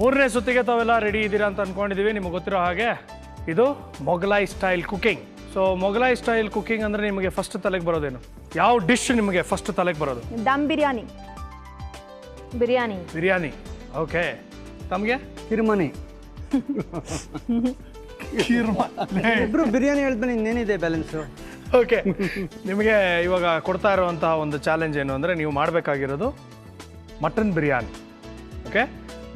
ಮೂರನೇ ಸುತ್ತಿಗೆ ತಾವೆಲ್ಲ ರೆಡಿ ಇದ್ದೀರಾ ಅಂತ ಅಂದ್ಕೊಂಡಿದ್ದೀವಿ. ನಿಮಗೆ ಗೊತ್ತಿರೋ ಹಾಗೆ ಇದು Mughlai style cooking. So Mughlai style cooking ಅಂದರೆ ನಿಮಗೆ ಫಸ್ಟ್ ತಲೆಗೆ ಬರೋದೇನು? ಯಾವ ಡಿಶ್ ನಿಮಗೆ ಫಸ್ಟ್ ತಲೆಗೆ ಬರೋದು? ದಮ್ ಬಿರಿಯಾನಿ. ಬಿರಿಯಾನಿ. ಓಕೆ, ತಮಗೆ? ಕಿರ್ಮನಿ. ಇಬ್ರು ಬಿರಿಯಾನಿ ಹೇಳಿದ್ಮೇಲೆ ಇನ್ನೇನಿದೆ ಬ್ಯಾಲೆನ್ಸು? ಓಕೆ, ನಿಮಗೆ ಇವಾಗ ಕೊಡ್ತಾ ಇರುವಂತಹ ಒಂದು ಚಾಲೆಂಜ್ ಏನು ಅಂದರೆ ನೀವು ಮಾಡಬೇಕಾಗಿರೋದು ಮಟನ್ ಬಿರಿಯಾನಿ. ಓಕೆ,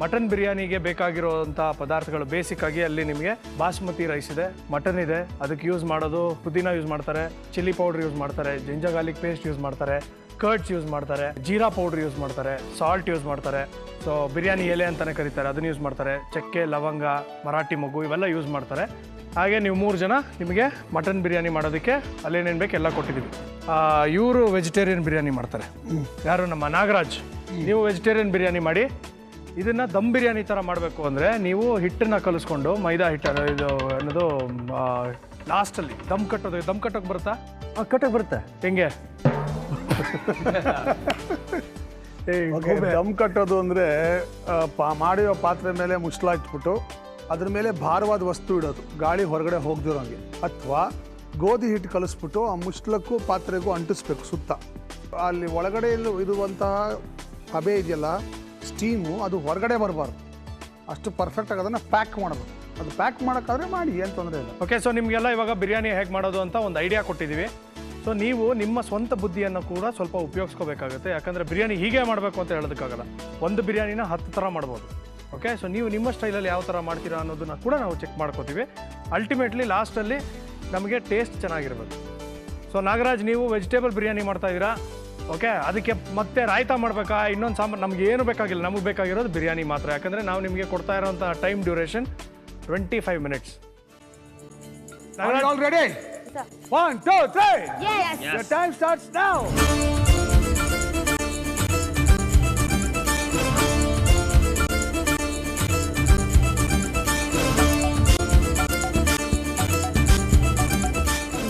ಮಟನ್ ಬಿರಿಯಾನಿಗೆ ಬೇಕಾಗಿರುವಂಥ ಪದಾರ್ಥಗಳು ಬೇಸಿಕ್ ಆಗಿ ಅಲ್ಲಿ ನಿಮಗೆ ಬಾಸ್ಮತಿ ರೈಸ್ ಇದೆ, ಮಟನ್ ಇದೆ, ಅದಕ್ಕೆ ಯೂಸ್ ಮಾಡೋದು ಪುದೀನ ಯೂಸ್ ಮಾಡ್ತಾರೆ, ಚಿಲ್ಲಿ ಪೌಡರ್ ಯೂಸ್ ಮಾಡ್ತಾರೆ, ಜಿಂಜರ್ ಗಾರ್ಲಿಕ್ ಪೇಸ್ಟ್ ಯೂಸ್ ಮಾಡ್ತಾರೆ, ಕರ್ಡ್ಸ್ ಯೂಸ್ ಮಾಡ್ತಾರೆ, ಜೀರಾ ಪೌಡರ್ ಯೂಸ್ ಮಾಡ್ತಾರೆ, ಸಾಲ್ಟ್ ಯೂಸ್ ಮಾಡ್ತಾರೆ. ಸೊ ಬಿರಿಯಾನಿ ಎಲೆ ಅಂತಲೇ ಕರೀತಾರೆ, ಅದನ್ನು ಯೂಸ್ ಮಾಡ್ತಾರೆ, ಚಕ್ಕೆ, ಲವಂಗ, ಮರಾಠಿ ಮೊಗ್ಗು ಇವೆಲ್ಲ ಯೂಸ್ ಮಾಡ್ತಾರೆ. ಹಾಗೆ ನೀವು 3 ಜನ ನಿಮಗೆ ಮಟನ್ ಬಿರಿಯಾನಿ ಮಾಡೋದಕ್ಕೆ ಅಲ್ಲೇನೇನು ಬೇಕು ಎಲ್ಲ ಕೊಟ್ಟಿದ್ದೀವಿ. ಇವರು ವೆಜಿಟೇರಿಯನ್ ಬಿರಿಯಾನಿ ಮಾಡ್ತಾರೆ. ಯಾರು? ನಮ್ಮ ನಾಗರಾಜ್. ನೀವು ವೆಜಿಟೇರಿಯನ್ ಬಿರಿಯಾನಿ ಮಾಡಿ. ಇದನ್ನು ದಮ್ ಬಿರಿಯಾನಿ ಥರ ಮಾಡಬೇಕು ಅಂದರೆ ನೀವು ಹಿಟ್ಟನ್ನು ಕಲಿಸ್ಕೊಂಡು ಮೈದಾ ಹಿಟ್ಟು ಇದು ಅನ್ನೋದು ಲಾಸ್ಟಲ್ಲಿ ದಮ್ ಕಟ್ಟೋಕ್ಕೆ ಬರುತ್ತಾ? ಕಟ್ಟಕ್ಕೆ ಬರುತ್ತೆ. ಹೆಂಗೆ? ದಮ್ ಕಟ್ಟೋದು ಅಂದರೆ ಮಾಡಿರೋ ಪಾತ್ರೆ ಮೇಲೆ ಮುಚ್ಚಳ ಇಟ್ಬಿಟ್ಟು ಅದ್ರ ಮೇಲೆ ಭಾರವಾದ ವಸ್ತು ಇಡೋದು, ಗಾಳಿ ಹೊರಗಡೆ ಹೋಗ್ದಿರೋಂಗೆ. ಅಥವಾ ಗೋಧಿ ಹಿಟ್ಟು ಕಲಿಸ್ಬಿಟ್ಟು ಆ ಮುಚ್ಚಳಕ್ಕೂ ಪಾತ್ರೆಗೂ ಅಂಟಿಸ್ಬೇಕು ಸುತ್ತ. ಅಲ್ಲಿ ಒಳಗಡೆ ಇರುವಂತಹ ಹಬೆ ಇದೆಯಲ್ಲ, ಸ್ಟೀಮು, ಅದು ಹೊರಗಡೆ ಬರಬಾರ್ದು. ಅಷ್ಟು ಪರ್ಫೆಕ್ಟಾಗಿ ಅದನ್ನು ಪ್ಯಾಕ್ ಮಾಡಬೇಕು. ಅದು ಪ್ಯಾಕ್ ಮಾಡೋಕ್ಕಾದ್ರೆ ಮಾಡಿ, ಏನು ತೊಂದರೆ ಇಲ್ಲ. ಓಕೆ, ಸೊ ನಿಮಗೆಲ್ಲ ಇವಾಗ ಬಿರಿಯಾನಿ ಹೇಗೆ ಮಾಡೋದು ಅಂತ ಒಂದು ಐಡಿಯಾ ಕೊಟ್ಟಿದ್ದೀವಿ. ಸೊ ನೀವು ನಿಮ್ಮ ಸ್ವಂತ ಬುದ್ಧಿಯನ್ನು ಕೂಡ ಸ್ವಲ್ಪ ಉಪಯೋಗಿಸ್ಕೋಬೇಕಾಗುತ್ತೆ. ಯಾಕಂದರೆ ಬಿರಿಯಾನಿ ಹೀಗೆ ಮಾಡಬೇಕು ಅಂತ ಹೇಳೋದಕ್ಕಾಗಲ್ಲ. ಒಂದು ಬಿರಿಯಾನಿನ 10 ಥರ ಮಾಡ್ಬೋದು. ಓಕೆ, ಸೊ ನೀವು ನಿಮ್ಮ ಸ್ಟೈಲಲ್ಲಿ ಯಾವ ಥರ ಮಾಡ್ತೀರಾ ಅನ್ನೋದನ್ನ ಕೂಡ ನಾವು ಚೆಕ್ ಮಾಡ್ಕೋತೀವಿ. ಅಲ್ಟಿಮೇಟ್ಲಿ ಲಾಸ್ಟಲ್ಲಿ ನಮಗೆ ಟೇಸ್ಟ್ ಚೆನ್ನಾಗಿರ್ಬೇಕು. ಸೊ ನಾಗರಾಜ್, ನೀವು ವೆಜಿಟೇಬಲ್ ಬಿರಿಯಾನಿ ಮಾಡ್ತಾಯಿದ್ದೀರಾ. ಓಕೆ, ಅದಕ್ಕೆ ಮತ್ತೆ ರಾಯ್ತಾ ಮಾಡಬೇಕಾ, ಇನ್ನೊಂದು ಸಾಂಬಾರು? ನಮ್ಗೆ ಏನು ಬೇಕಾಗಿಲ್ಲ, ನಮಗೆ ಬೇಕಾಗಿರೋದು ಬಿರಿಯಾನಿ ಮಾತ್ರ. ಯಾಕಂದರೆ ನಾವು ನಿಮಗೆ ಕೊಡ್ತಾ ಇರೋಂಥ time duration 25 minutes. All ready? 1, 2, 3. Yes. Your time starts now.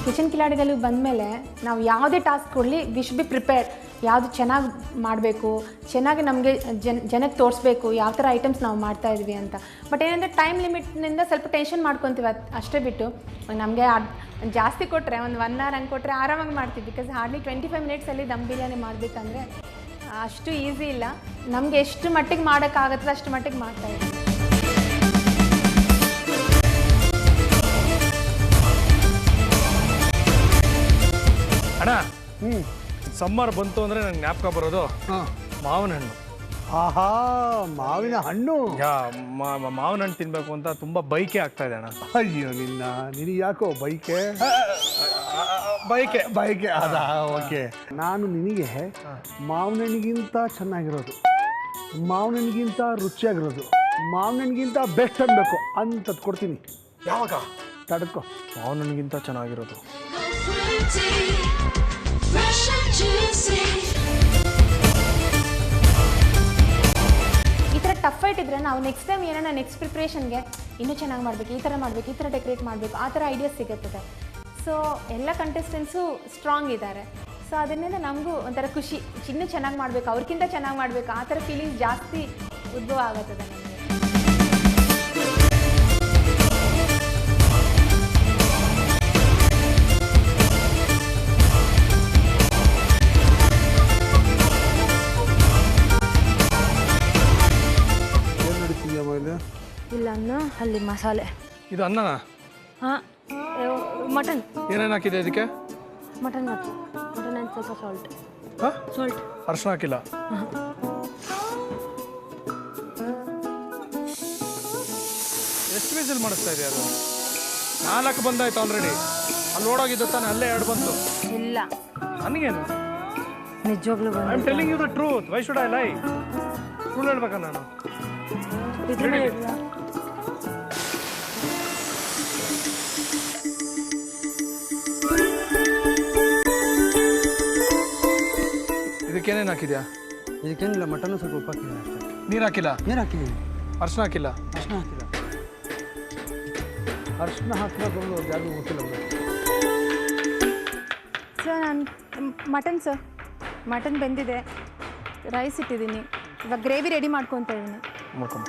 Kitchen ಕಿಲಾಡಿಗಳು ಬಂದಮೇಲೆ ನಾವು ಯಾವುದೇ ಟಾಸ್ಕ್ ಕೊಡಲಿ ವಿ ಶುಡ್ ಬಿ ಪ್ರಿಪೇರ್ಡ್. ಯಾವುದು ಚೆನ್ನಾಗಿ ಮಾಡಬೇಕು, ಚೆನ್ನಾಗಿ ನಮಗೆ ಜನಕ್ಕೆ ತೋರಿಸ್ಬೇಕು ಯಾವ ಥರ ಐಟಮ್ಸ್ ನಾವು ಮಾಡ್ತಾ ಇದ್ವಿ ಅಂತ. ಬಟ್ ಏನಂದರೆ ಟೈಮ್ ಲಿಮಿಟ್ನಿಂದ ಸ್ವಲ್ಪ ಟೆನ್ಷನ್ ಮಾಡ್ಕೊತೀವಿ, ಅಷ್ಟೇ ಬಿಟ್ಟು ನಮಗೆ ಜಾಸ್ತಿ ಕೊಟ್ಟರೆ ಒಂದು 1 hour ಹಂಗೆ ಕೊಟ್ಟರೆ ಆರಾಮಾಗಿ ಮಾಡ್ತೀವಿ. ಬಿಕಾಸ್ ಹಾರ್ಡ್ಲಿ 25 ಮಿನಿಟ್ಸಲ್ಲಿ ದಮ್ ಬಿರಿಯಾನಿ ಮಾಡಬೇಕಂದ್ರೆ ಅಷ್ಟು ಈಸಿ ಇಲ್ಲ. ನಮಗೆ ಎಷ್ಟು ಮಟ್ಟಿಗೆ ಮಾಡೋಕ್ಕಾಗತ್ತೋ ಅಷ್ಟು ಮಟ್ಟಿಗೆ ಮಾಡ್ತಾಯಿದ್ದೀವಿ. ಅಣ್ಣ, ಸಮ್ಮರ್ ಬಂತು ಅಂದರೆ ನಂಗೆ ಜ್ಞಾಪಕ ಬರೋದು ಮಾವಿನ ಹಣ್ಣು. ಆಹಾ, ಮಾವಿನ ಹಣ್ಣು. ಮಾವಿನ ಹಣ್ಣು ತಿನ್ಬೇಕು ಅಂತ ತುಂಬ ಬೈಕೆ ಆಗ್ತಾ ಇದೆ ಅಣ್ಣ. ಅಯ್ಯೋ ನಿನಗೆ ಯಾಕೋ ಬೈಕೆ ಅದ? ಓಕೆ, ನಾನು ನಿನಗೆ ಮಾವಿನ ಹಣ್ಣಿಗಿಂತ ಚೆನ್ನಾಗಿರೋದು, ಮಾವಿನ ಹಣ್ಣಿಗಿಂತ ರುಚಿಯಾಗಿರೋದು, ಮಾವಿನ ಹಣ್ಣಿಗಿಂತ ಬೆಸ್ಟ್ ಅನ್ಬೇಕು ಅಂತದ್ ಕೊಡ್ತೀನಿ. ಯಾವಾಗ? ತಡ್ಕೋ. ಮಾವಿನ ಹಣ್ಣಿಗಿಂತ ಚೆನ್ನಾಗಿರೋದು ಈ ಥರ ಟಫ್ ಫೈಟ್ ಇದ್ದರೆ ನಾವು ನೆಕ್ಸ್ಟ್ ಟೈಮ್ ಏನಾರ ನೆಕ್ಸ್ಟ್ ಪ್ರಿಪ್ರೇಷನ್ಗೆ ಇನ್ನೂ ಚೆನ್ನಾಗಿ ಮಾಡಬೇಕು, ಈ ಥರ ಮಾಡಬೇಕು, ಈ ಥರ ಡೆಕೋರೇಟ್ ಮಾಡಬೇಕು, ಆ ಥರ ಐಡಿಯಾಸ್ ಸಿಗುತ್ತದೆ. ಸೊ ಎಲ್ಲ ಕಂಟೆಸ್ಟೆಂಟ್ಸು ಸ್ಟ್ರಾಂಗ್ ಇದ್ದಾರೆ. ಸೊ ಅದರಿಂದ ನಮಗೂ ಒಂಥರ ಖುಷಿ, ಇನ್ನೂ ಚೆನ್ನಾಗಿ ಮಾಡಬೇಕು, ಅವ್ರಿಗಿಂತ ಚೆನ್ನಾಗಿ ಮಾಡಬೇಕು, ಆ ಥರ ಫೀಲಿಂಗ್ಸ್ ಜಾಸ್ತಿ ಉದ್ಭವ ಆಗುತ್ತದೆ ನಮಗೆ. ಇಲ್ಲ ಅನ್ನ, ಅಲ್ಲಿ ಮಸಾಲೆ. ಇದು ಅನ್ನನಾ? ಹಾಂ, ಮಟನ್. ಏನೇನು ಹಾಕಿದೆ ಇದಕ್ಕೆ? ಮಟನ್ ಹಾಕಿ, ಮಟನ್ ಆ್ಯಂಡ್ ಸ್ವಲ್ಪ ಸಾಲ್ಟ್. ಹಾಂ, ಸಾಲ್ಟ್. ಅರ್ಶಿನ ಹಾಕಿಲ್ಲ? ಎಷ್ಟು ವಿಸಿಲ್ ಮಾಡಿಸ್ತಾ ಇದೆಯಾ ಅದು? 4 ಬಂದಾಯ್ತು ಆಲ್ರೆಡಿ. ಅಲ್ಲಿ ಓಡೋಗಿದ್ದು ತಾನೆ, ಅಲ್ಲೇ 2 ಬಂತು. ಇಲ್ಲ, ನನಗೇನು? ನಿಜವಾಗ್ಲೂ I am telling you the truth. Why should I lie? ಸುಳ್ಳು ಹೇಳ್ಬೇಕಾ ನಾನು? ಇದಕ್ಕೇನೇನು ಹಾಕಿದ್ಯಾ? ಇದಕ್ಕೇನಿಲ್ಲ, ಮಟನ್ನು ಸ್ವಲ್ಪ ಉಪ್ಪು ಹಾಕಿದ್ದೀನಿ ಅಷ್ಟೇ. ನೀರು ಹಾಕಿಲ್ಲ? ನೀರು ಹಾಕಿದ್ದೀನಿ. ಅರ್ಶಿನ ಹಾಕಿಲ್ಲ? ಅರ್ಶಿನ ಹಾಕಿಲ್ಲ. ಅರ್ಶಿನ ಹಾಕಬೇಕು ಯಾರಿಗೂ ಗೊತ್ತಿಲ್ಲ. ಸರ್, ನಾನು ಮಟನ್ ಬೆಂದಿದೆ, ರೈಸ್ ಇಟ್ಟಿದ್ದೀನಿ, ಇವಾಗ ಗ್ರೇವಿ ರೆಡಿ ಮಾಡ್ಕೊತಾ ಇದ್ದೀನಿ. ಮಾಡ್ಕೊಂಡು